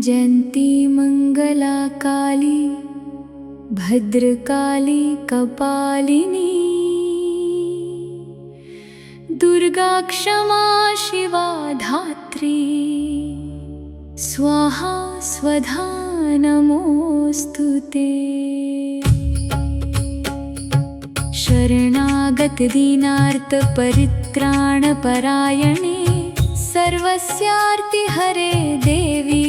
जयन्ती मंगला काली भद्रकाली कपालिनी दुर्गा क्षमा शिवा धात्री स्वाहा स्वधा नमोस्तुते। शरणागत दीनार्त परित्राण परायणे सर्वस्यार्ति हरे देवी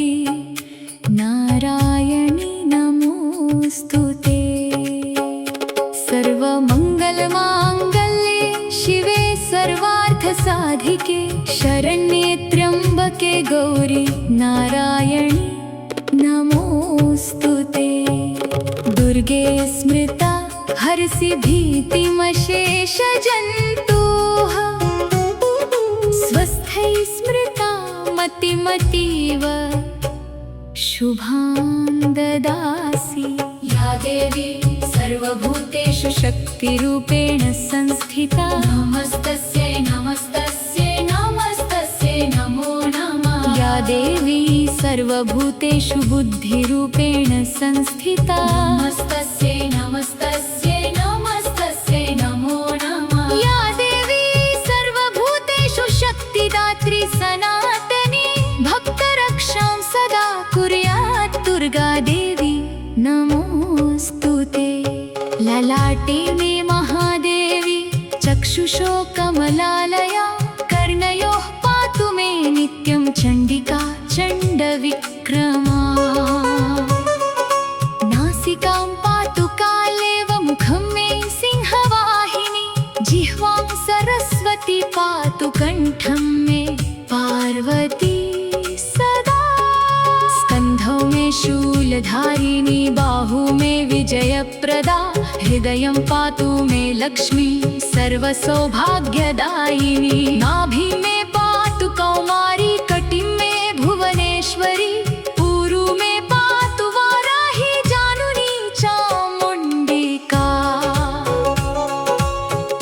नारायणी नमोस्तुते। सर्वमंगलमांगल्ये शिवे सर्वार्थसाधिके शरण्ये त्र्यंबके गौरी नारायणी नमोस्तुते। दुर्गे स्मृता हरसि भीतिमशेषजन्तोः स्वस्थै स्मृता मतिमतीव शुभां ददासि। या देवी सर्वभूतेषु शक्तिरूपेण संस्थिता नमस्तस्यै नमस्तस्यै नमस्तस्यै नमो नमः। या देवी सर्वभूतेषु बुद्धिरूपेण संस्थिता नमस्तस्यै नमस्तस्यै नमस्तस्यै नमो नमः। या देवी सर्वभूतेषु शक्तिदात्री सनातनी भक्तरक्षां सदा कुर्यात् दुर्गा देवी नमोस्तुते। ललाटे मे महादेवी चक्षुषो कमलालया कर्णयोः पातु मे नित्यं चण्डिका चण्डविक्रमा। नासिकां पातु कालेव मुखं मे सिंहवाहिनी जिह्वां सरस्वती पातु कण्ठं मे पार्वती सदा। स्कन्धौ मे शूलधारिणी बाहु मे विजयप्रदा हृदयं पातु मे लक्ष्मी सर्वसौभाग्यदायिनी। नाभि मे पातु कौमारी कटिं मे भुवनेश्वरी ऊरु मे पातु वाराही जानुनी चामुण्डिका।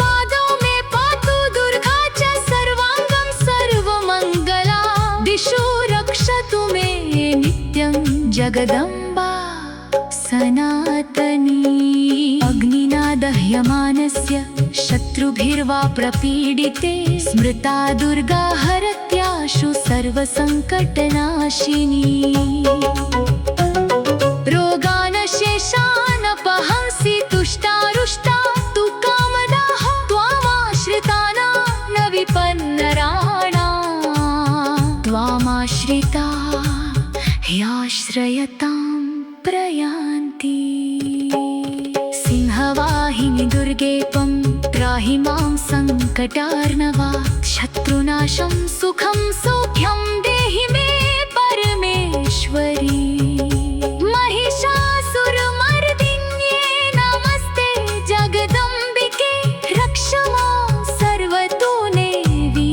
पादौ मे पातु दुर्गा च सर्वाङ्गं सर्वमङ्गला दिशो रक्षतु मे नित्यं जगदम्बा सनातनी। अग्निना दह्यमानस्य शत्रुभिर्वा प्रपीडिते स्मृता दुर्गा हरत्याशु सर्वसङ्कटनाशिनी। रोगानशेषानपहंसि तुष्टारुष्टा तु कामदाः त्वामाश्रितानां न विपन्नराणां। त्वामाश्रिता ह्याश्रयतां प्रयान्ति। सिंहवाहिनि दुर्गे त्वं त्राहि मां सङ्कटार्णवात् शत्रुनाशं सुखं सौख्यं देहि मे परमेश्वरी। महिषासुरमर्दिन्ये नमस्ते जगदम्बिके रक्ष मां सर्वतो देवी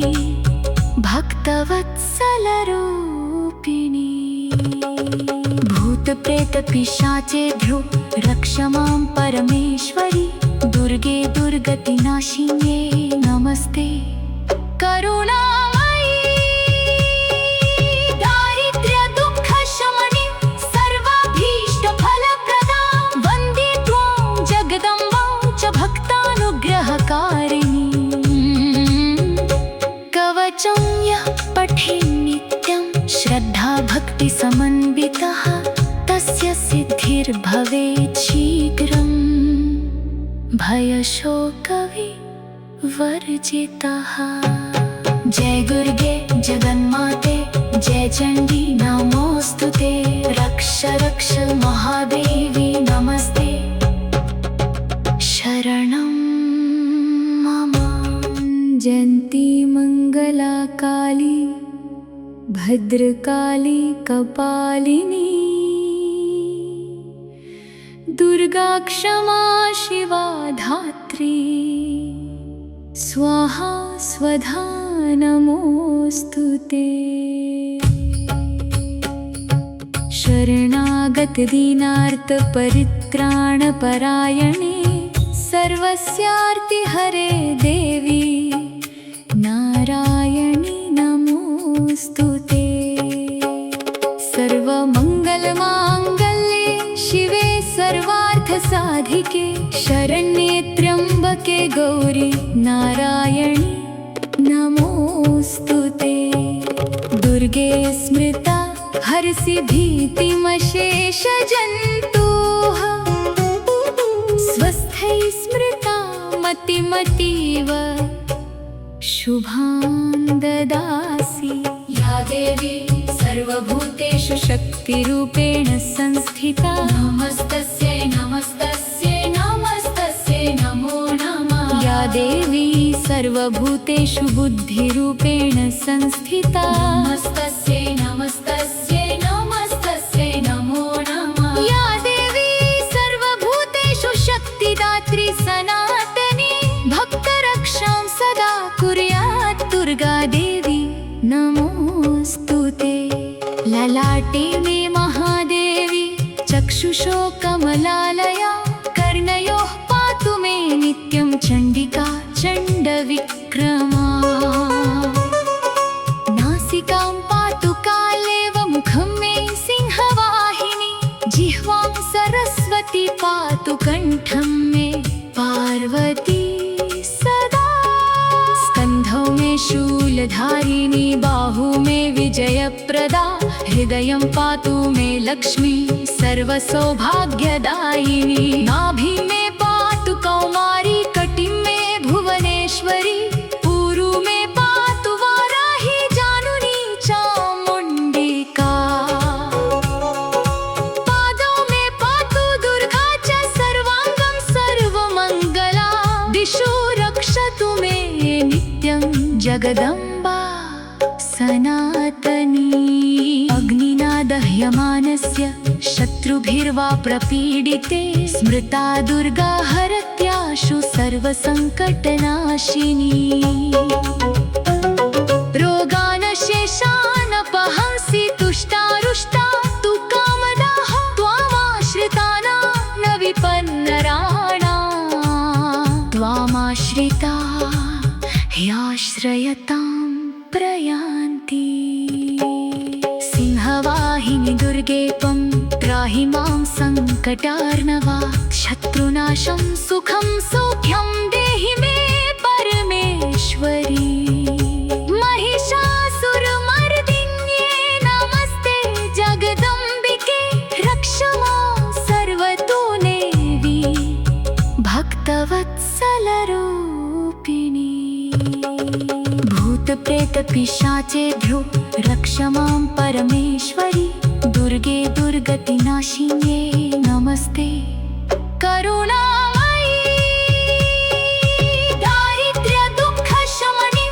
भक्तवत्सलरूपिणी। भूतप्रेतपिशाचेभ्यो रक्ष मां परमेश्वरी दुर्गे दुर्गतिनाशिन्ये नमस्ते करुणामयी। दारिद्र्यदुःखशमनी सर्वाभीष्टफलप्रदा वन्दे त्वां जगदम्बां च भक्तानुग्रहकारिणी। कवचं यः पठेत् नित्यं श्रद्धाभक्तिसमन्वितः तस्य सिद्धिर्भवेत् शीघ्रम् भयशोकविवर्जितः। जय दुर्गे जगन्माते जय चण्डी नमोस्तुते। रक्ष रक्ष महादेवी नमस्ते शरणं मम। जयन्ती मंगला काली भद्रकाली कपालिनी दुर्गा क्षमा शिवा धात्री स्वाहा स्वधा नमोस्तुते। शरणागत दीनार्त परित्राण परायणे सर्वस्यार्ति हरे देवी नारायणी नमोस्तुते। सर्वमङ्गलमाङ्गल्ये शिवे सर्वार्थसाधिके शरण्ये त्र्यम्बके गौरी नारायणि नमोऽस्तुते। दुर्गे स्मृता हरसि भीतिमशेषजन्तोः स्वस्थै स्मृता मतिमतीव शुभान् ददासि। या देवी सर्वभूतेषु शक्तिरूपेण संस्थिता नमस्तस्यै नमस्तस्यै नमस्तस्यै नमो नमः। या देवी सर्वभूतेषु बुद्धिरूपेण संस्थिता नमस्तस्यै नमस्तस्यै नमस्तस्यै नमो नमः। या देवी सर्वभूतेषु शक्तिदात्री सनातनी भक्तरक्षां सदा कुर्यात् दुर्गा देवी नमोऽस्तुते। ललाटे मे महादेवी चक्षुषो कमलालया कर्णयोः पातु मे नित्यं चण्डिका चण्डविक्रमा। नासिकां पातु कालेव मुखं मे सिंहवाहिनी जिह्वां सरस्वती पातु कण्ठं मे पार्वती सदा। स्कन्धौ मे शूलधारिणी बाहु मे विजयप्रदा हृदयं पातु मे लक्ष्मी सर्वसौभाग्यदायिनी। नाभि मे पातु कौमारी कटिं मे भुवनेश्वरी ऊरु मे पातु वाराही जानुनी चामुण्डिका। पादौ मे पातु दुर्गा च सर्वाङ्गं सर्वमङ्गला दिशो रक्षतु मे नित्यं जगदम्बा सनातनी। अग्निना दह्यमानस्य शत्रुभिर्वा प्रपीडिते स्मृता दुर्गा हरत्याशु सर्वसङ्कटनाशिनी। रोगानशेषानपहंसि तुष्टारुष्टा तु कामदाः त्वामाश्रितानां न विपन्नराणां। त्वामाश्रिता ह्याश्रयतां प्रयान्ति। सिंहवाहिनि दुर्गे त्वं त्राहि मां सङ्कटार्णवात् शत्रुनाशं सुखं सौख्यं देहि मे परमेश्वरी। महिषासुरमर्दिन्ये नमस्ते जगदम्बिके रक्ष मां सर्वतो देवी भक्तवत्सलरूपिणी। भूतप्रेतपिशाचेभ्यो रक्ष मां परमेश्वरी दुर्गे दुर्गतिनाशिन्ये नमस्ते करुणामयी। दारिद्र्यदुःखशमनी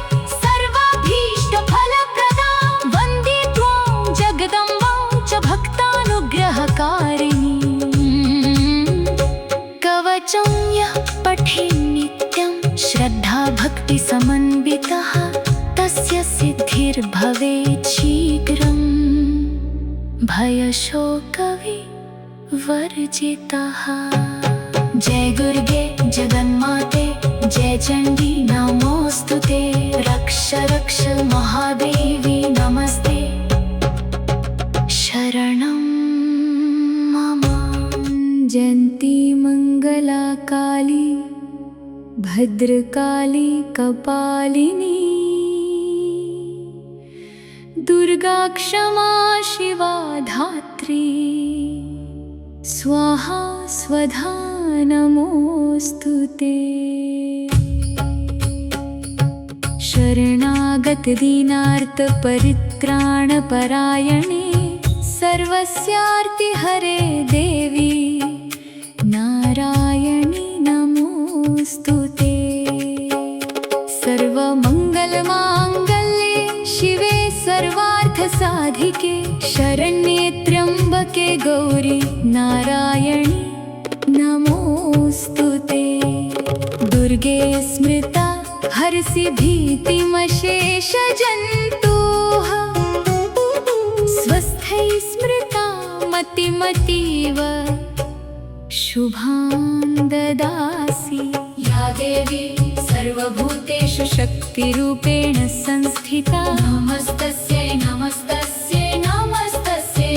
सर्वाभीष्टफलप्रदा वन्दे त्वां जगदम्बां च भक्तानुग्रहकारिणी। कवचं यः पठेत् नित्यं श्रद्धा भक्तिसमन्वितः तस्य सिद्धिर्भवेत् शीघ्रम् भयशोकविवर्जितः। जय दुर्गे जगन्माते जय चण्डी नमोऽस्तुते। रक्ष रक्ष महादेवी नमस्ते शरणं मम। जयन्ती मङ्गला काली भद्रकाली कपालिनी दुर्गा क्षमा शिवा धात्री स्वाहा स्वधा नमोऽस्तुते। शरणागत दीनार्त परित्राणपरायणे सर्वस्यार्ति हरे देवी नारायणि नमोऽस्तुते। सर्वमङ्गलमाङ्गल्ये शिवे सर्वार्थसाधिके शरण्ये त्र्यम्बके गौरी नारायणि नमोऽस्तुते। दुर्गे स्मृता हरसि भीतिमशेषजन्तोः स्वस्थै स्मृता मतिमतीव शुभान् ददासि। या देवी सर्वभूतेषु शक्तिरूपेण संस्थिता नमस्तस्यै नमस्तस्यै नमस्तस्यै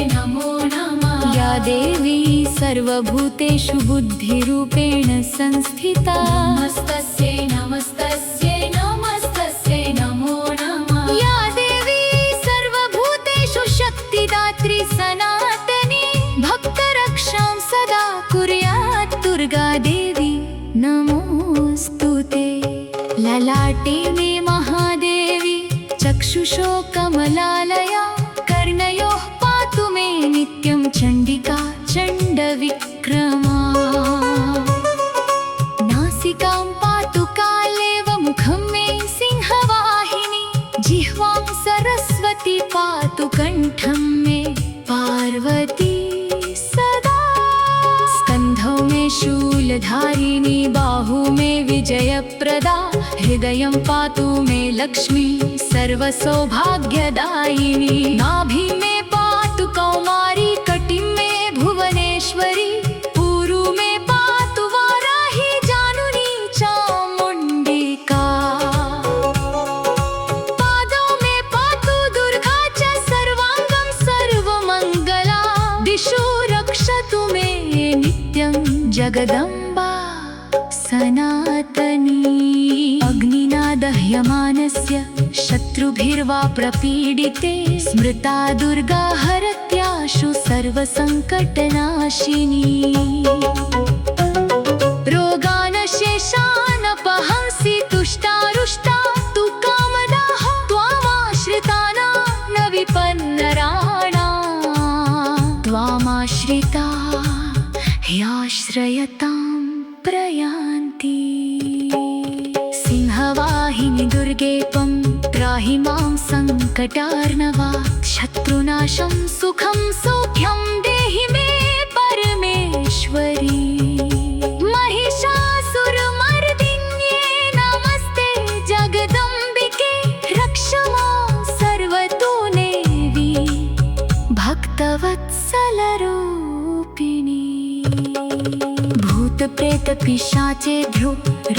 देवी सर्वभूतेषु बुद्धिरूपेण संस्थिता नमस्तस्यै नमस्तस्यै नमस्तस्यै नमो नमः। या देवी सर्वभूतेषु शक्तिदात्री सनातनी भक्तरक्षां सदा कुर्यात् दुर्गा देवी नमोऽस्तुते। ललाटे मे महादेवी चक्षुषो कमलालया कर्णयोः पातु मे नित्यं चण्डिका चण्डविक्रमा। नासिकां पातु कालेव मुखं मे सिंहवाहिनी जिह्वां सरस्वती पातु कण्ठं मे पार्वती सदा। स्कन्धौ मे शूलधारिणी बाहु मे विजयप्रदा हृदयं पातु मे लक्ष्मी सर्वसौभाग्यदायिनी। नाभि मे पातु कौमारी कटिं मे भुवनेश्वरी ऊरु मे पातु वाराही जानुनी चामुण्डिका। पादौ मे पातु दुर्गा च सर्वाङ्गं सर्वमङ्गला दिशो रक्षतु मे नित्यं जगदम्बा सनातनी। अग्निना दह्यमानस्य शत्रुभिर्वा प्रपीडिते स्मृता दुर्गा हरत्याशु सर्वसङ्कटनाशिनी। रोगानशेषानपहंसि तुष्टारुष्टा तु कामदाः त्वामाश्रितानां न विपन्नराणां। त्वामाश्रिता ह्याश्रयतां प्रयान्ति। सिंहवाहिनि दुर्गे त्वं त्राहि मां सङ्कटार्णवात् शत्रुनाशं सुखं सौख्यं देहि मे परमेश्वरी। महिषासुरमर्दिन्ये नमस्ते जगदम्बिके रक्ष मां सर्वतो देवी भक्तवत्सलरूपिणी। भूतप्रेतपिशाचेभ्यो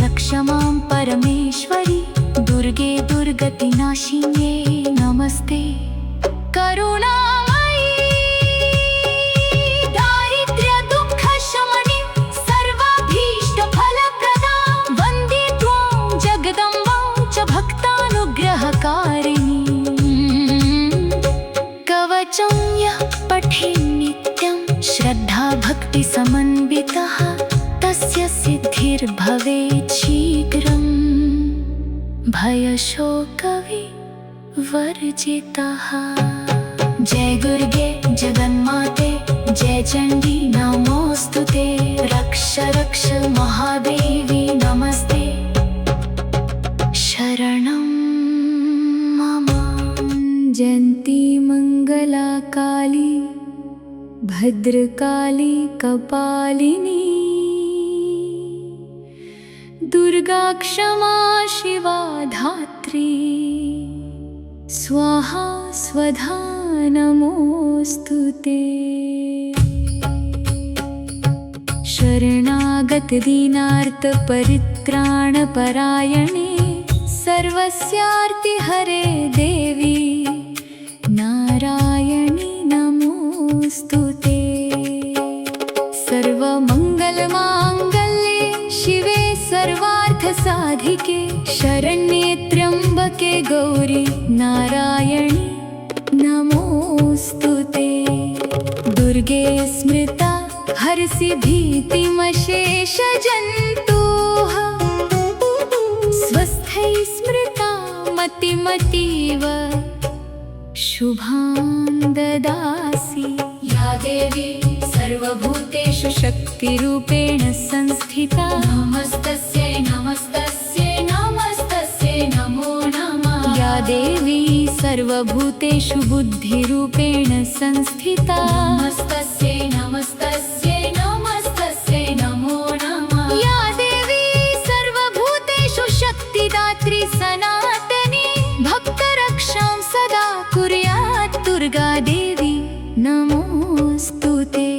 रक्ष मां परमेश्वरी दुर्गे दुर्गतिनाशिन्ये नमस्ते करुणामयी। दारिद्र्यदुःखशमनी सर्वाभीष्टफलप्रदा वन्दे त्वां जगदम्बां च भक्तानुग्रहकारिणी। कवचं यः पठेत् नित्यं श्रद्धाभक्तिसमन्वितः तस्य सिद्धिर्भवेत् शीघ्रम् भयशोकविवर्जितः। जय दुर्गे जगन्माते जय चण्डी नमोऽस्तुते। रक्ष रक्ष महादेवी नमस्ते शरणं मम। जयन्ती मङ्गला काली भद्रकाली कपालिनी दुर्गा क्षमा शिवा धात्री स्वाहा स्वधा नमोऽस्तुते। शरणागत दीनार्त परित्राणपरायणे सर्वस्यार्ति हरे देवी नारायणी नमोऽस्तुते। सर्वमङ्गलमाङ्गल्ये शिवे सर्वार्थसाधिके शरण्ये त्र्यम्बके गौरी नारायणी नमोऽस्तुते। दुर्गे स्मृता हरसि भीतिमशेषजन्तोः स्वस्थै स्मृता मतिमतीव शुभां ददासि। या देवी सर्वभूतेषु शक्तिरूपेण संस्थिता नमस्तस्यै नमस्तस्यै नमस्तस्यै नमो नमः। या देवी सर्वभूतेषु बुद्धिरूपेण संस्थिता नमस्तस्यै नमस्तस्यै नमस्तस्यै नमो नमः। या देवी सर्वभूतेषु शक्तिदात्री सनातनी भक्तरक्षां सदा कुर्यात् दुर्गा देवी नमोऽस्तुते।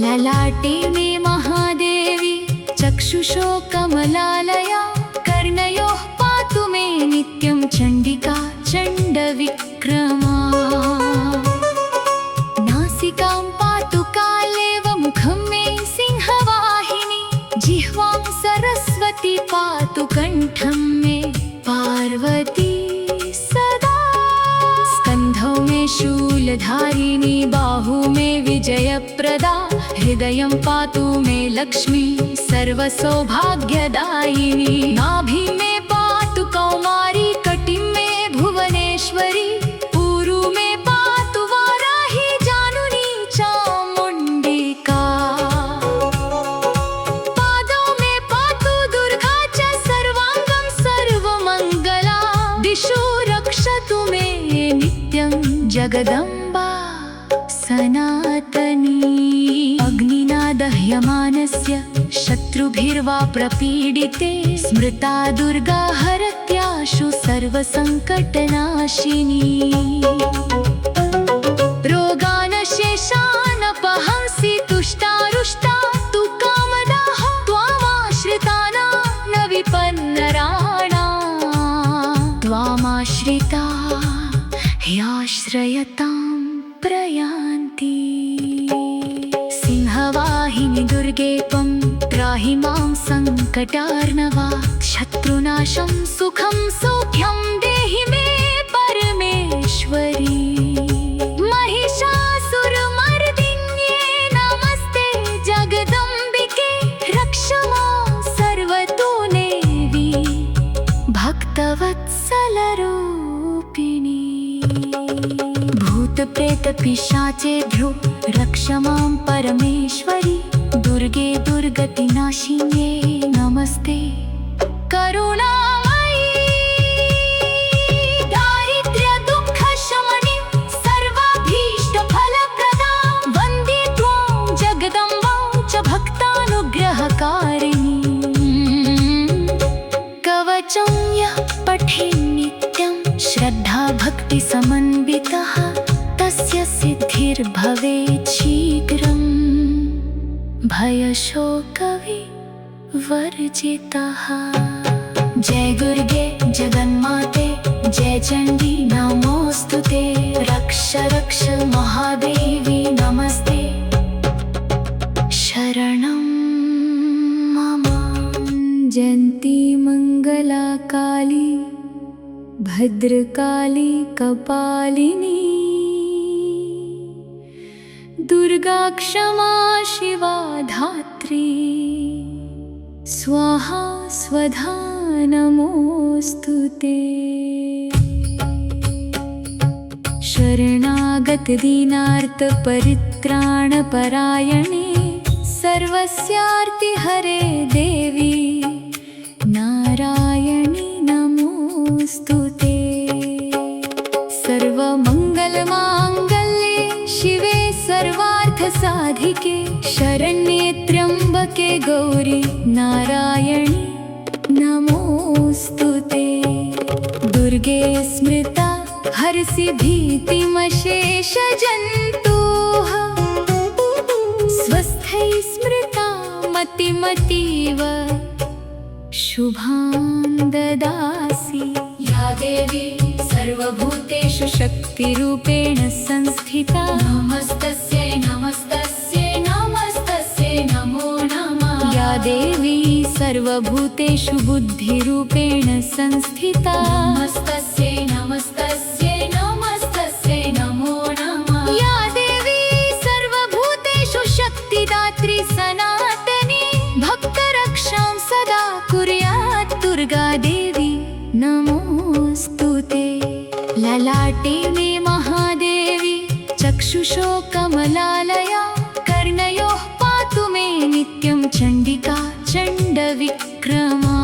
ललाटे मे महादेवी चक्षुषो कमलालया कर्णयोः पातु मे नित्यं चण्डिका चण्डविक्रमा। नासिकां पातु काले शूलधारिणी बाहु मे विजयप्रदा हृदयं पातु मे लक्ष्मी सर्वसौभाग्यदायिनी नाभि मे पातु कौमारी कटिं मे भुवनेश्वरी ऊरु मे पातु वाराही जानुनी चामुण्डिका पादौ मे पातु दुर्गा च सर्वाङ्गं सर्वमङ्गला दिशो रक्षतु मे नित्यं जगदम्बा सनातनी अग्निना दह्यमानस्य शत्रुभिर्वा प्रपीडिते स्मृता दुर्गा हरत्याशु सर्वसङ्कटनाशिनी रोगानशेषानपहंसि तुष्टारुष्टा तु कामदाः त्वामाश्रिताना न विपन्नराणा त्वामाश्रिता ह्याश्रयतां प्रयान्ति सिंहवाहिनि दुर्गे त्वं त्राहि मां सङ्कटार्णवा शत्रुनाशं सुखं सौख्यं देहि मे परमेश्वरी महिषासुरमर्दिन्ये नमस्ते जगदम्बिके रक्ष मां सर्वतो देवी भक्तवत्सलरूपिणी भूतप्रेतपिशाचेभ्यो रक्ष मां परमेश्वरी दुर्गे दुर्गतिनाशिन्ये नमस्ते करुणामयी दारिद्र्यदुःखशमनी सर्वाभीष्टफलप्रदा वन्दे त्वां जगदम्बां च भक्तानुग्रहकारिणी कवचं यः पठेत् नित्यं श्रद्धाभक्तिसमन्वितः तस्य सिद्धिर्भवेत् शीघ्रम् भयशोकविवर्जितः जय दुर्गे जगन्माते जय चण्डी नमोऽस्तुते रक्ष रक्ष महादेवी नमस्ते शरणं मम जयन्ती मङ्गला काली भद्रकाली कपालिनी दुर्गा क्षमा शिवा धात्री स्वाहा स्वधा नमोऽस्तुते शरणागत दीनार्त परित्राणपरायणे सर्वस्यार्ति हरे देवी नारायणी नमोऽस्तुते सर्वमङ्गलमाङ्गल्ये शिवे सर्वार्थसाधिके शरण्ये त्र्यम्बके गौरी नारायणी नमोऽस्तुते दुर्गे स्मृता हरसि भीतिमशेषजन्तोः स्वस्थै स्मृता मतिमतीव शुभां ददासि या देवी सर्वभूतेषु शक्तिरूपेण संस्थिता नमस्तस्यै नमस्तस्यै नमस्तस्यै नमो नमः या देवी सर्वभूतेषु बुद्धिरूपेण संस्थिता नमस्तस्यै नमस्तस्यै नमस्तस्यै नमो नमः या देवी सर्वभूतेषु शक्तिदात्री सनातनी भक्तरक्षां सदा कुर्यात् दुर्गा देवी नमोऽस्तुते ललाटे मे महादेवी चक्षुषो कमलालया कर्णयोः पातु मे नित्यं चण्डिका चण्डविक्रमा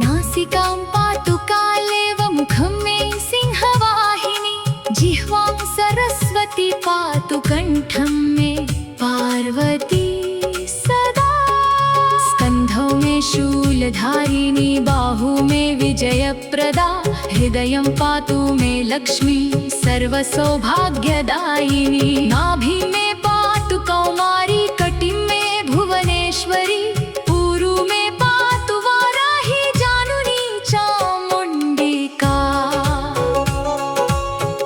नासिकां पातु कालेव मुखं मे सिंहवाहिनी जिह्वां सरस्वती पातु कण्ठं मे पार्वती सदा स्कन्धौ मे शूलधारिणी बाहु मे विजयप्रदा हृदयं पातु मे लक्ष्मी सर्वसौभाग्यदायिनी नाभि मे पातु कौमारी कटिं मे भुवनेश्वरी ऊरु मे पातु वाराही जानुनी चामुण्डिका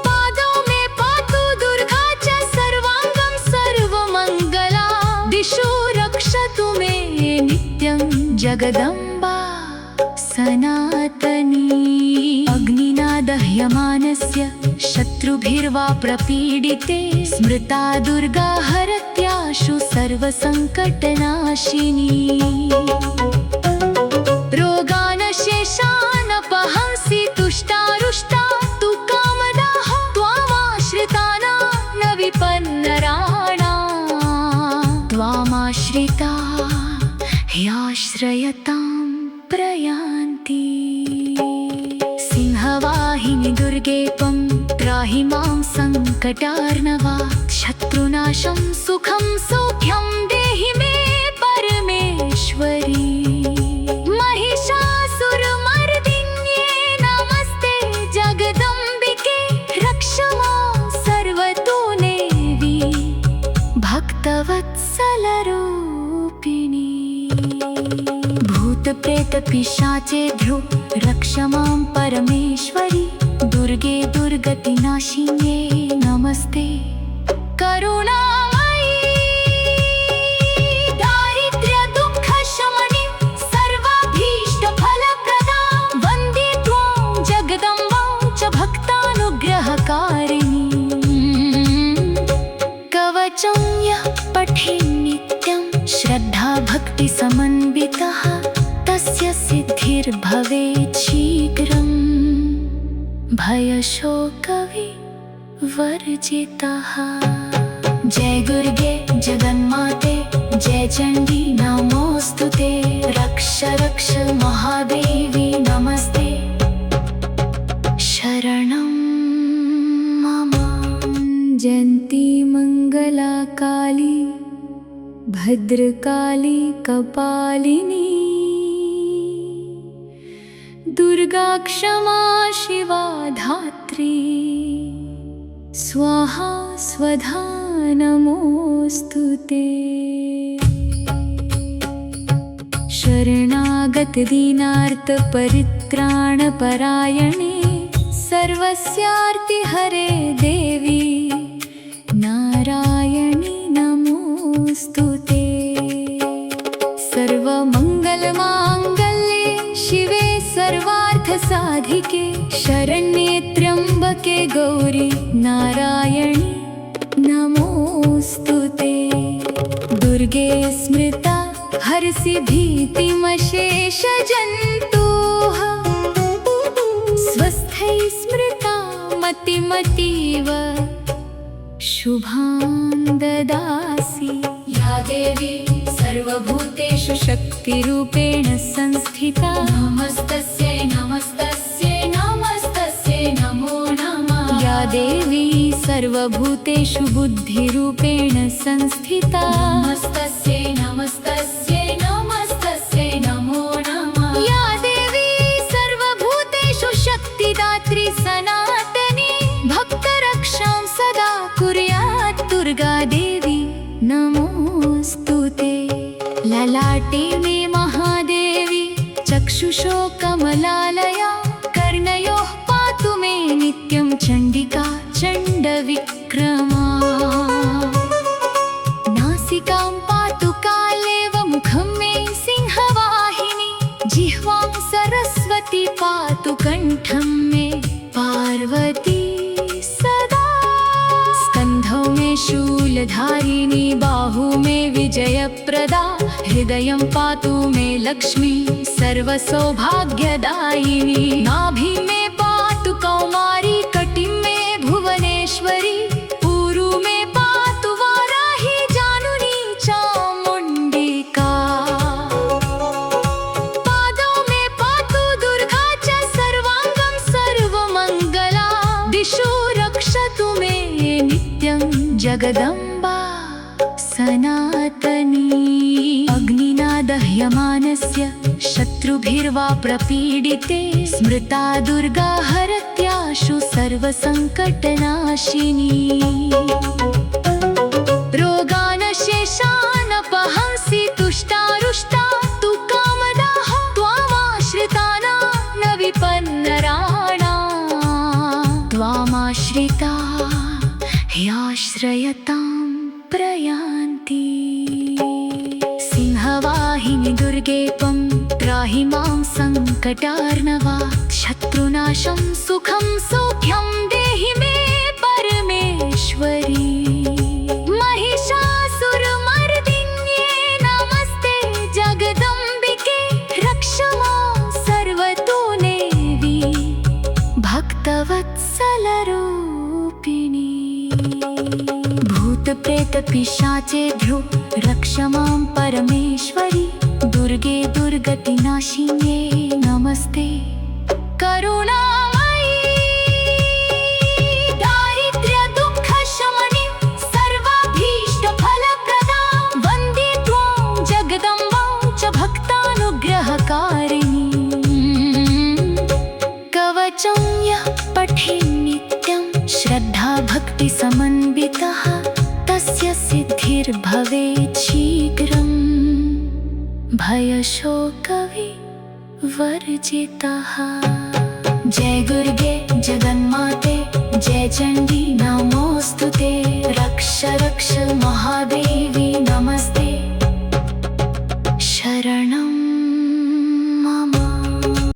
पादौ मे पातु दुर्गा च सर्वाङ्गं सर्वमङ्गला दिशो रक्षतु मे नित्यं जगदम्बा सनातनी अग्निना दह्यमानस्य शत्रुभिर्वा प्रपीडिते स्मृता दुर्गा हरत्याशु सर्वसङ्कटनाशिनी रोगानशेषानपहंसि तुष्टारुष्टा तु कामदाः त्वामाश्रिताना न विपन्नराणा त्वामाश्रिता ह्याश्रयतां प्रयान्ति सिंहवाहिनि दुर्गेपं त्राहि मां सङ्कटार्णवा शत्रुनाशं सुखं सौख्यं देहि मे परमेश्वरी महिषासुरमर्दिन्ये नमस्ते जगदम्बिके रक्ष मां सर्वतो देवी भक्तवत्सलरूपिणी भूतप्रेतपिशाचेभ्यो रक्ष मां परमेश्वरी दुर्गे दुर्गतिनाशिन्ये नमस्ते करुणामयी दारिद्र्यदुःखशमनी सर्वाभीष्टफलप्रदा वन्दे त्वां जगदम्बां च भक्तानुग्रहकारिणी कवचं यः पठेत् नित्यं श्रद्धाभक्तिसमन्वितः तस्य सिद्धिर्भवेत् शीघ्रम् भयशोकविवर्जितः जय दुर्गे जगन्माते जय चण्डी नमोऽस्तुते रक्ष रक्ष महादेवी नमस्ते शरणं मम जयन्ती मङ्गला काली भद्रकाली कपालिनी दुर्गा क्षमा शिवा धात्री स्वाहा स्वधा नमोऽस्तुते शरणागत दीनार्त परित्राणपरायणे सर्वस्यार्ति हरे देवी नारायणी नमोऽस्तुते सर्वमङ्गलमाङ्गल्ये शिवे सर्वार्थसाधिके शरण्ये त्र्यम्बके गौरी नारायणी नमोऽस्तुते दुर्गे स्मृता हरसि भीतिमशेषजन्तोः स्वस्थै स्मृता मतिमतीव शुभां ददासि या देवी सर्वभूतेषु शक्तिरूपेण संस्थिता नमस्तस्यै नमस्तस्यै नमस्तस्यै नमो नमः या देवी सर्वभूतेषु बुद्धिरूपेण संस्थिता नमस्तस्यै नमस्तस्यै नमस्तस्यै नमो नमः या देवी सर्वभूतेषु शक्तिदात्री सनातनी भक्तरक्षां सदा कुर्यात् दुर्गा देवी नमोऽस्तुते ललाटे मे महादेवी चक्षुषो कमलालया कर्णयोः पातु मे नित्यं चण्डिका चण्डविक्रमा नासिकां पातु कालेव मुखं मे सिंहवाहिनी जिह्वां सरस्वती पातु कण्ठं मे पार्वती सदा स्कन्धौ मे शूलधारिणी बाहु मे विजयप्रदा हृदयं पातु मे लक्ष्मी सर्वसौभाग्यदायिनी नाभि मे पातु कौमारी कटिं मे भुवनेश्वरी ऊरु मे पातु वाराही जानुनी चामुण्डिका पादौ मे पातु दुर्गा च सर्वाङ्गं सर्वमङ्गला दिशो रक्षतु मे नित्यं जगदम्बा सनातनी अग्निना दह्यमानस्य शत्रुभिर्वा प्रपीडिते स्मृता दुर्गा हरत्याशु सर्वसङ्कटनाशिनी रोगानशेषानपहंसि तुष्टारुष्टा तु कामदाः त्वामाश्रिताना न विपन्नराणा त्वामाश्रिता ह्याश्रयतां प्रयान्ति सिंहवाहिनि दुर्गेपं त्राहि मां सङ्कटार्णवा शत्रुनाशं सुखं सौख्यं देहि मे भूतप्रेतपिशाचेभ्यो रक्ष मां परमेश्वरि दुर्गे दुर्गतिनाशिन्ये नमस्ते करुणामयी दारिद्र्यदुःखशमनी सर्वाभीष्टफलप्रदां वन्दे त्वां जगदम्बां च भक्तानुग्रहकारिणी कवचं यः पठे नित्यं श्रद्धाभक्तिसमन्वितः तस्य सिद्धिर्भवेत् शीघ्रम् भयशोकविवर्जितः। जय दुर्गे जगन्माते जय चण्डी नमोऽस्तुते रक्ष रक्ष महादेवी नमस्ते।